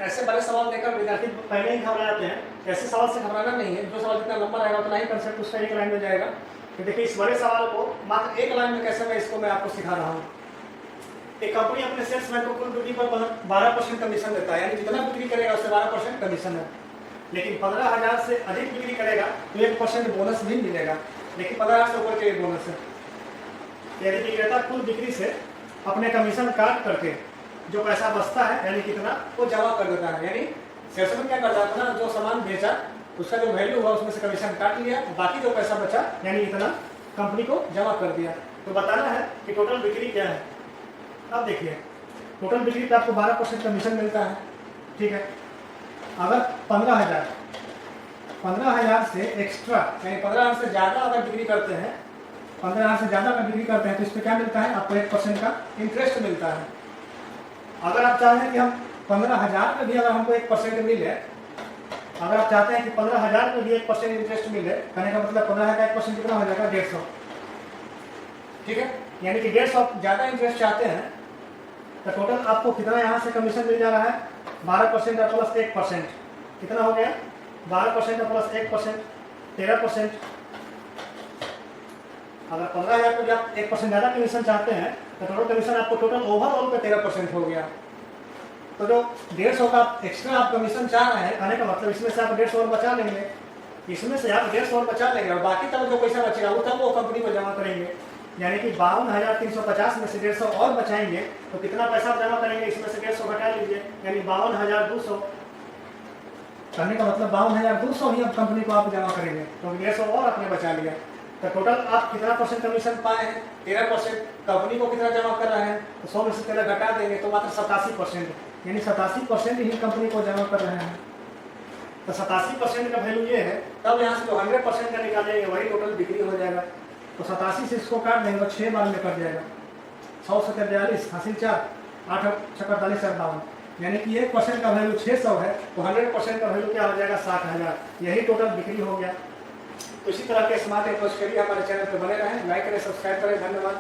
ऐसे बड़े सवाल देकर विद्यार्थी पहले ही घबरा जाते हैं। ऐसे सवाल से घबराना नहीं है, जो सवाल जितना लंबा रहेगा उतना ही कंसेप्ट उसका एक लाइन में जाएगा। तो देखिए इस बड़े सवाल को मात्र एक लाइन में कैसे मैं इसको मैं आपको सिखा रहा हूँ। एक कंपनी अपने सेल्समैन को कुल बिक्री पर 12% कमीशन देता है, यानी जितना बिक्री करेगा उससे 12% कमीशन है। लेकिन 15,000 से अधिक बिक्री करेगा तो 1% बोनस भी मिलेगा, लेकिन 15,000 से ऊपर के बोनस है। यदि विक्रेता कुल बिक्री से अपने कमीशन काट करके जो पैसा बचता है यानी कितना वो जमा कर देता है। यानी सेल्समैन क्या करता है ना, जो सामान बेचा उसका जो वैल्यू हुआ उसमें से कमीशन काट लिया, बाकी जो पैसा बचा यानी इतना कंपनी को जमा कर दिया। तो बताना है कि टोटल बिक्री क्या है। अब देखिए टोटल बिक्री पे आपको 12% कमीशन मिलता है, ठीक है। अगर 15,000 से एक्स्ट्रा यानी 15,000 से ज़्यादा अगर बिक्री करते हैं, 15,000 से ज़्यादा अगर बिक्री करते हैं तो इस पर क्या मिलता है आपको 1% का इंटरेस्ट मिलता है। अगर आप चाहते हैं कि हम 15,000 में भी अगर हमको 1% मिले, अगर आप चाहते हैं कि 15,000 में भी 1% इंटरेस्ट मिले, कहने का मतलब 15,000 का 1% कितना हो जाएगा 150, ठीक है। यानी कि 150 ज़्यादा इंटरेस्ट चाहते हैं तो टोटल आपको कितना यहाँ से कमीशन मिल जा रहा है 12% प्लस 1%, कितना हो गया 12% प्लस 1% 13%। अगर 15,000 को भी आप 1% ज़्यादा कमीशन चाहते हैं तो टोटल कमीशन आपको टोटल ओवरऑल पे 13% हो गया। तो जो 150 का एक्स्ट्रा आप कमीशन चाह रहे हैं, कहने का मतलब इसमें से आप 150 और बचा लेंगे, इसमें से आप 150 और बचा लेंगे और बाकी तब जो पैसा बचेगा वो तब वो कंपनी को जमा करेंगे। यानी कि 52,350 में से 150 और बचाएंगे तो कितना पैसा जमा करेंगे, इसमें से 150 घटा लीजिए यानी 52,200। कहने का मतलब 52,200 ही अब कंपनी को आप जमा करेंगे, तो 150 और आपने बचा लिया। तो टोटल आप कितना परसेंट कमीशन पाए हैं 13%। कंपनी को कितना जमा कर रहे हैं तो 100 में से 13 घटा देंगे तो मात्र 87%, यानी 87% ही कंपनी को जमा कर रहे हैं। तो 87% का वैल्यू ये है, तब यहाँ से जो 100% का निकालेंगे वही टोटल बिक्री हो जाएगा। तो 87 से इसको काट देंगे तो 6 बार में कट जाएगा, 100 से 42 हासिल 4 8 6 48 52, यानी कि 1% का वैल्यू 600 है तो 100% का वैल्यू क्या हो जाएगा 60,000, यही टोटल बिक्री हो गया। तो इसी तरह के स्मार्ट अप्रोच के लिए हमारे चैनल पर बने रहें, लाइक करें, सब्सक्राइब करें। धन्यवाद।